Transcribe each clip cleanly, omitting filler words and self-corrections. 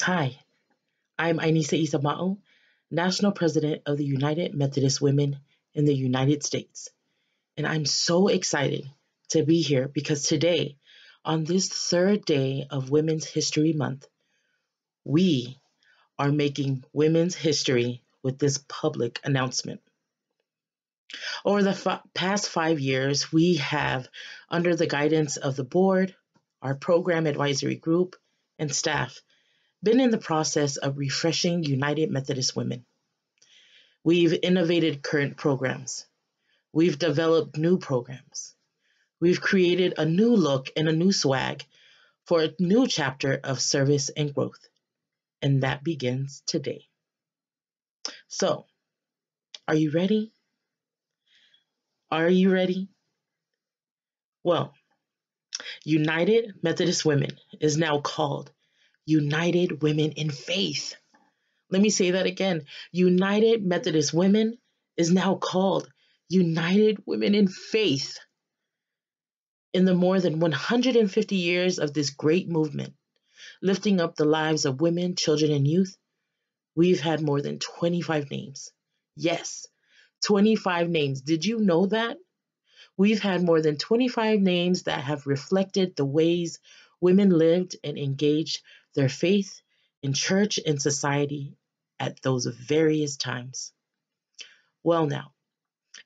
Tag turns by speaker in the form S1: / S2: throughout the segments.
S1: Hi, I'm Ainise Isama'u, National President of the United Methodist Women in the United States. And I'm so excited to be here because today, on this third day of Women's History Month, we are making women's history with this public announcement. Over the past 5 years, we have, under the guidance of the board, our program advisory group, and staff, been in the process of refreshing United Methodist Women. We've innovated current programs. We've developed new programs. We've created a new look and a new swag for a new chapter of service and growth. And that begins today. So, are you ready? Are you ready? Well, United Methodist Women is now called United Women in Faith. Let me say that again. United Methodist Women is now called United Women in Faith. In the more than 150 years of this great movement, lifting up the lives of women, children, and youth, we've had more than 25 names. Yes, 25 names. Did you know that? We've had more than 25 names that have reflected the ways women lived and engaged their faith in church and society at those various times. Well, now,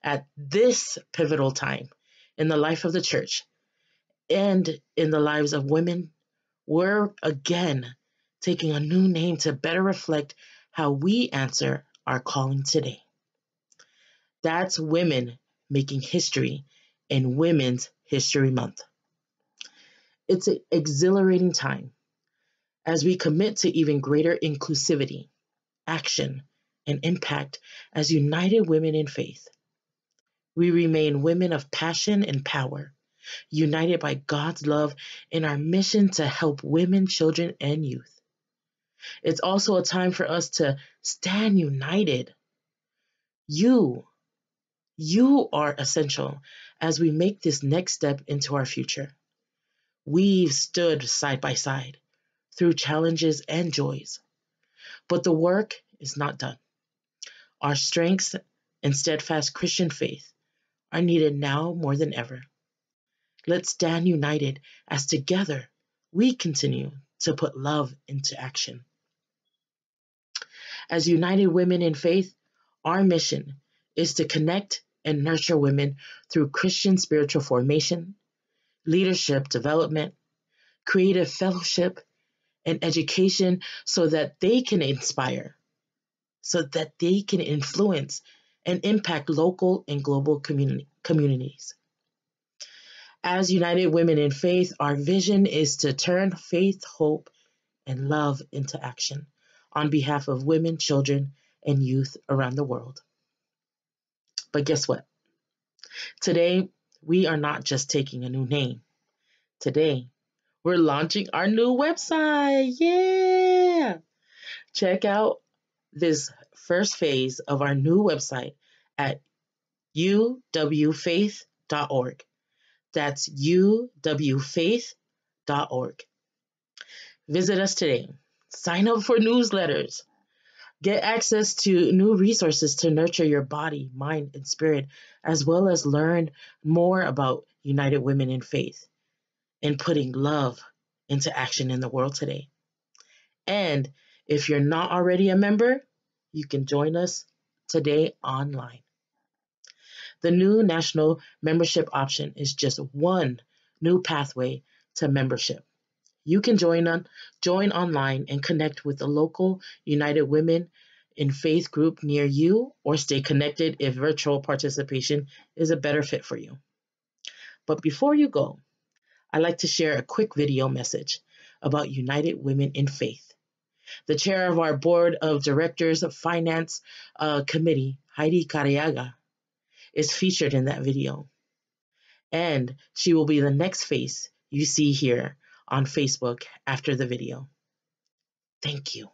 S1: at this pivotal time in the life of the church and in the lives of women, we're again taking a new name to better reflect how we answer our calling today. That's women making history in Women's History Month. It's an exhilarating time as we commit to even greater inclusivity, action, and impact as united women in faith. We remain women of passion and power, united by God's love in our mission to help women, children, and youth. It's also a time for us to stand united. You are essential as we make this next step into our future. We've stood side by side through challenges and joys, but the work is not done. Our strengths and steadfast Christian faith are needed now more than ever. Let's stand united as together we continue to put love into action. As united women in faith, our mission is to connect and nurture women through Christian spiritual formation, leadership development, creative fellowship, and education so that they can inspire, so that they can influence and impact local and global communities. As United Women in Faith, our vision is to turn faith, hope, and love into action on behalf of women, children, and youth around the world. But guess what? Today, we are not just taking a new name. Today, we're launching our new website. Yeah! Check out this first phase of our new website at uwfaith.org. That's uwfaith.org. Visit us today. Sign up for newsletters. Get access to new resources to nurture your body, mind, and spirit, as well as learn more about United Women in Faith and putting love into action in the world today. And if you're not already a member, you can join us today online. The new national membership option is just one new pathway to membership. You can join online and connect with the local United Women in Faith group near you, or stay connected if virtual participation is a better fit for you. But before you go, I'd like to share a quick video message about United Women in Faith. The chair of our board of directors of finance committee, Heidi Careaga, is featured in that video. And she will be the next face you see here on Facebook after the video. Thank you.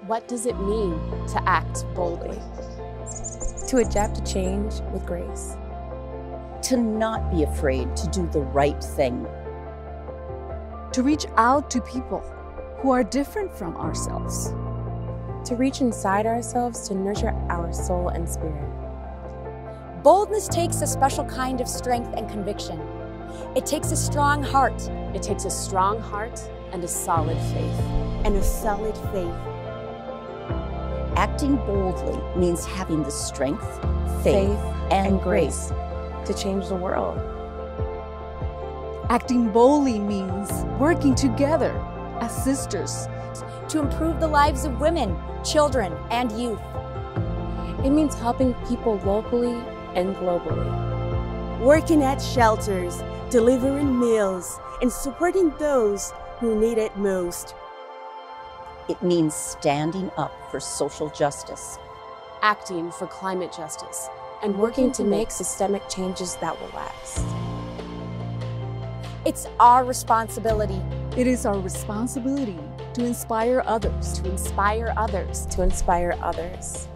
S2: What does it mean to act boldly? To adapt to change with grace.
S3: To not be afraid to do the right thing.
S4: To reach out to people who are different from ourselves.
S2: To reach inside ourselves to nurture our soul and spirit.
S5: Boldness takes a special kind of strength and conviction. It takes a strong heart.
S6: It takes a strong heart and a solid faith.
S7: And a solid faith.
S3: Acting boldly means having the strength, faith, and grace
S2: to change the world.
S4: Acting boldly means working together as sisters
S5: to improve the lives of women, children, and youth.
S2: It means helping people locally and globally.
S7: Working at shelters, delivering meals, and supporting those who need it most.
S3: It means standing up for social justice.
S6: Acting for climate justice.
S2: And working to make systemic changes that will last.
S5: It's our responsibility.
S4: It is our responsibility to inspire others.
S6: To inspire others.
S2: To inspire others.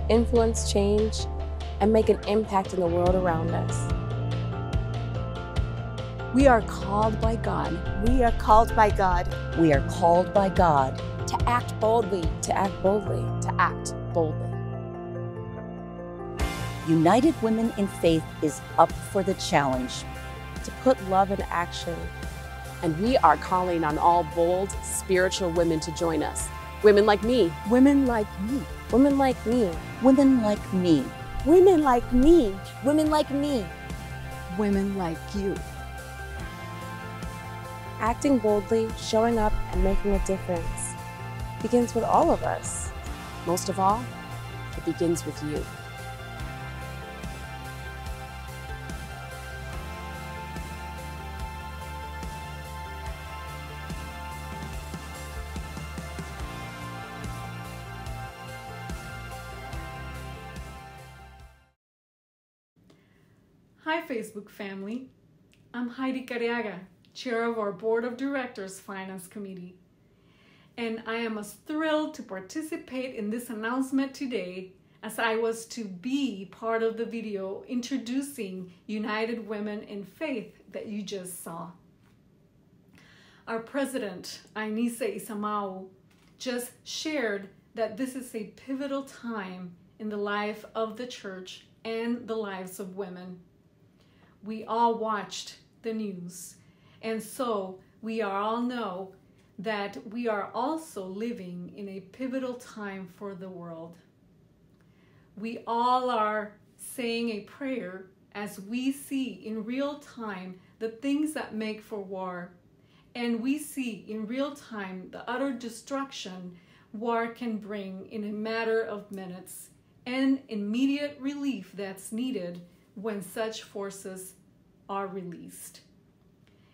S2: Influence change and make an impact in the world around us.
S4: We are called by God.
S7: We are called by God.
S3: We are called by God.
S5: To act boldly.
S2: To act boldly.
S6: To act boldly.
S3: United Women in Faith is up for the challenge.
S2: To put love in action.
S6: And we are calling on all bold, spiritual women to join us. Women like me.
S4: Women like me.
S2: Women like me.
S3: Women like me.
S7: Women like me.
S5: Women like me.
S4: Women like you.
S2: Acting boldly, showing up, and making a difference begins with all of us.
S6: Most of all, it begins with you.
S8: Hi Facebook family, I'm Heidi Careaga, Chair of our Board of Directors Finance Committee. And I am as thrilled to participate in this announcement today as I was to be part of the video introducing United Women in Faith that you just saw. Our president, Ainise Isama'u, just shared that this is a pivotal time in the life of the church and the lives of women. We all watched the news, and so we all know that we are also living in a pivotal time for the world. We all are saying a prayer as we see in real time the things that make for war, and we see in real time the utter destruction war can bring in a matter of minutes, and immediate relief that's needed when such forces are released.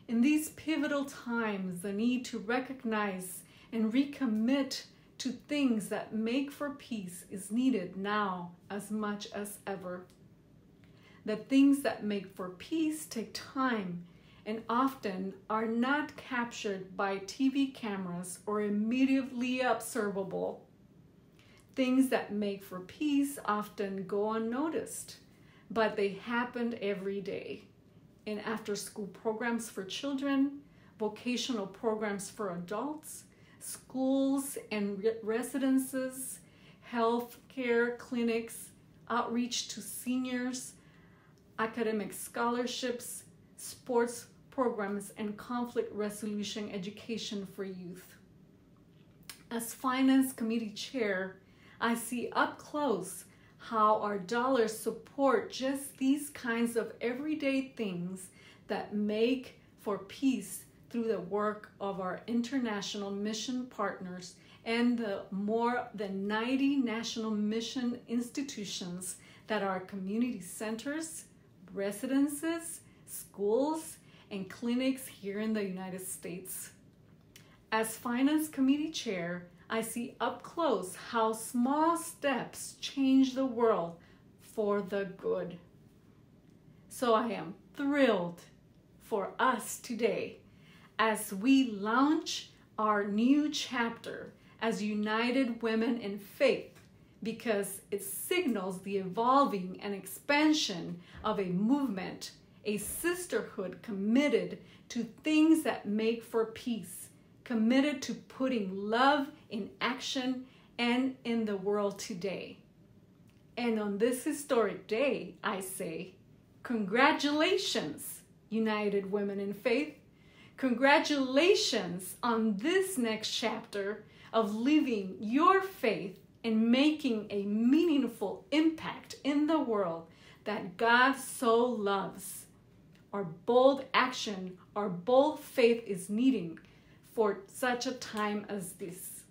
S8: In these pivotal times, the need to recognize and recommit to things that make for peace is needed now as much as ever. The things that make for peace take time and often are not captured by TV cameras or immediately observable. Things that make for peace often go unnoticed, but they happen every day. In after-school programs for children, vocational programs for adults, schools and residences, health care clinics, outreach to seniors, academic scholarships, sports programs, and conflict resolution education for youth. As Finance Committee Chair, I see up close how our dollars support just these kinds of everyday things that make for peace through the work of our international mission partners and the more than 90 national mission institutions that are community centers, residences, schools, and clinics here in the United States. As Finance Committee Chair, I see up close how small steps change the world for the good. So I am thrilled for us today as we launch our new chapter as United Women in Faith because it signals the evolving and expansion of a movement, a sisterhood committed to things that make for peace, committed to putting love in action and in the world today. And on this historic day, I say, congratulations, United Women in Faith. Congratulations on this next chapter of living your faith and making a meaningful impact in the world that God so loves. Our bold action, our bold faith is needing for such a time as this.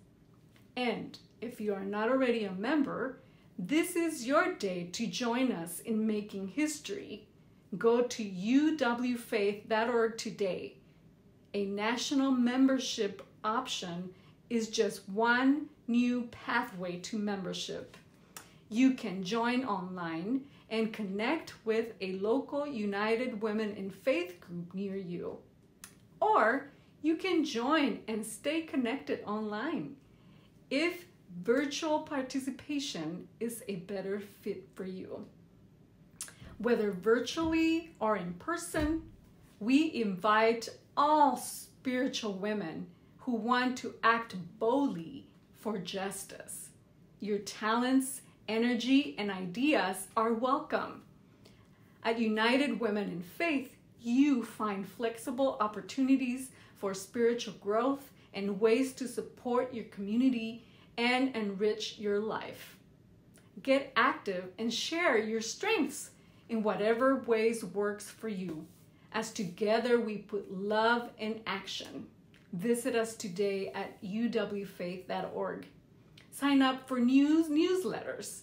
S8: And if you are not already a member, this is your day to join us in making history. Go to uwfaith.org today. A national membership option is just one new pathway to membership. You can join online and connect with a local United Women in Faith group near you. Or you can join and stay connected online if virtual participation is a better fit for you. Whether virtually or in person, we invite all spiritual women who want to act boldly for justice. Your talents, energy, and ideas are welcome. At United Women in Faith, you find flexible opportunities for spiritual growth and ways to support your community and enrich your life. Get active and share your strengths in whatever ways works for you, as together we put love in action. Visit us today at uwfaith.org. Sign up for newsletters.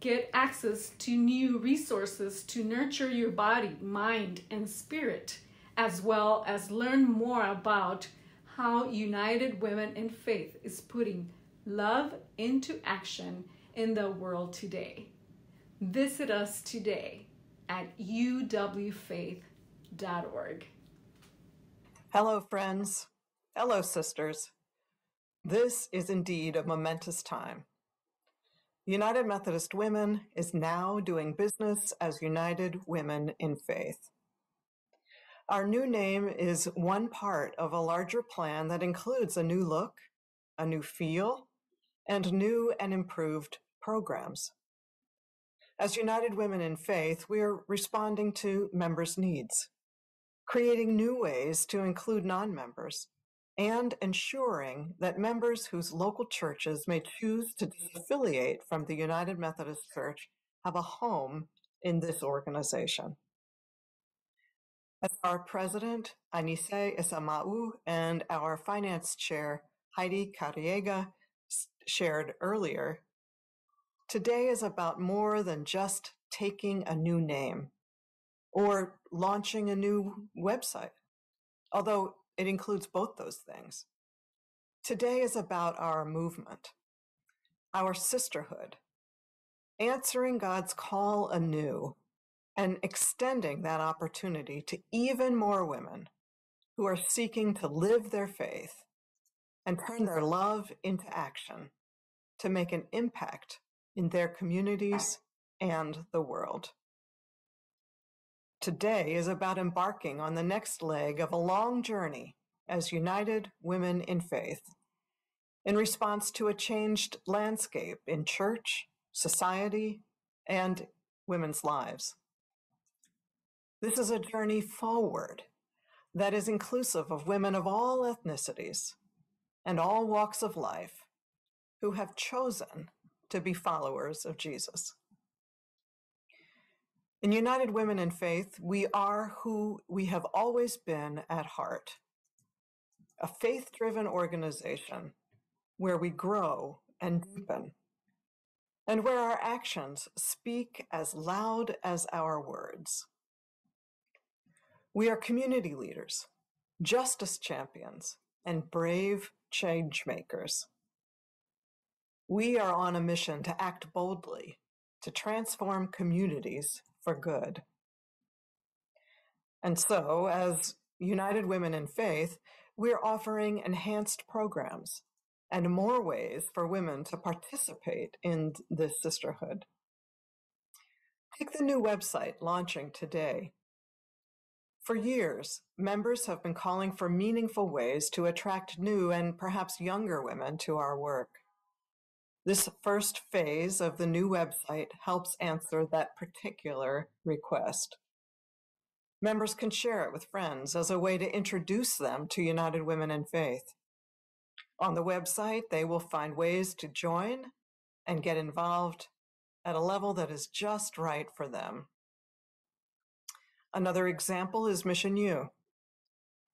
S8: Get access to new resources to nurture your body, mind, and spirit, as well as learn more about how United Women in Faith is putting love into action in the world today. Visit us today at uwfaith.org.
S9: Hello, friends. Hello, sisters. This is indeed a momentous time. United Methodist Women is now doing business as United Women in Faith. Our new name is one part of a larger plan that includes a new look, a new feel, and new and improved programs. As United Women in Faith, we are responding to members' needs, creating new ways to include non-members, and ensuring that members whose local churches may choose to disaffiliate from the United Methodist Church have a home in this organization. As our president, Ainise Isama'u, and our finance chair, Heidi Careaga, shared earlier, today is about more than just taking a new name or launching a new website, although it includes both those things. Today is about our movement, our sisterhood, answering God's call anew and extending that opportunity to even more women who are seeking to live their faith and turn their love into action to make an impact in their communities and the world. Today is about embarking on the next leg of a long journey as United Women in Faith in response to a changed landscape in church, society, and women's lives. This is a journey forward that is inclusive of women of all ethnicities and all walks of life who have chosen to be followers of Jesus. In United Women in Faith, we are who we have always been at heart, a faith-driven organization where we grow and deepen, and where our actions speak as loud as our words. We are community leaders, justice champions, and brave change makers. We are on a mission to act boldly, to transform communities for good. And so, as United Women in Faith, we're offering enhanced programs and more ways for women to participate in this sisterhood. Take the new website launching today. For years, members have been calling for meaningful ways to attract new and perhaps younger women to our work. This first phase of the new website helps answer that particular request. Members can share it with friends as a way to introduce them to United Women in Faith. On the website, they will find ways to join and get involved at a level that is just right for them. Another example is Mission U.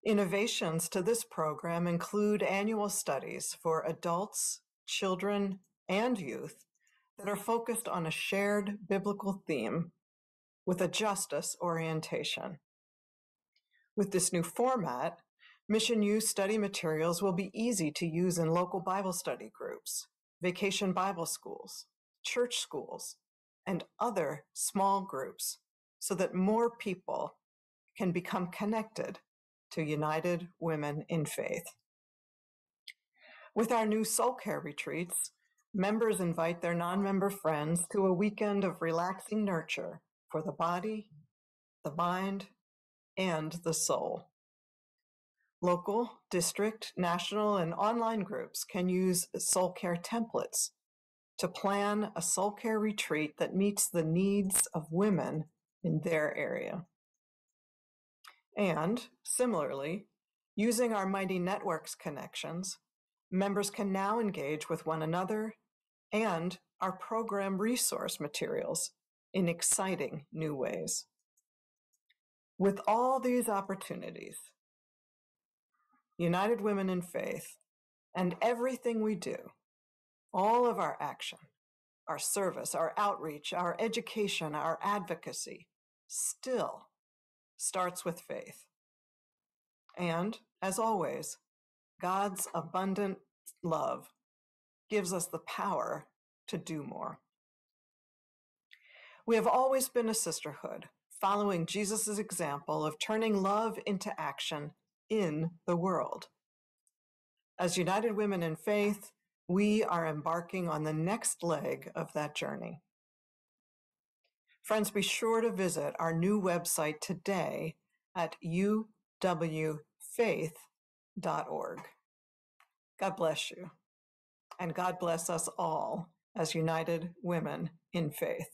S9: Innovations to this program include annual studies for adults, children, and youth that are focused on a shared biblical theme with a justice orientation. With this new format, Mission U study materials will be easy to use in local Bible study groups, vacation Bible schools, church schools, and other small groups so that more people can become connected to United Women in Faith. With our new soul care retreats, members invite their non-member friends to a weekend of relaxing nurture for the body, the mind, and the soul. Local, district, national, and online groups can use soul care templates to plan a soul care retreat that meets the needs of women in their area. And similarly, using our Mighty Networks connections, members can now engage with one another and our program resource materials in exciting new ways. With all these opportunities, United Women in Faith, and everything we do, all of our action, our service, our outreach, our education, our advocacy, still starts with faith. And, as always, God's abundant love gives us the power to do more. We have always been a sisterhood, following Jesus' example of turning love into action in the world. As United Women in Faith, we are embarking on the next leg of that journey. Friends, be sure to visit our new website today at uwfaith.org. God bless you, and God bless us all as United Women in Faith.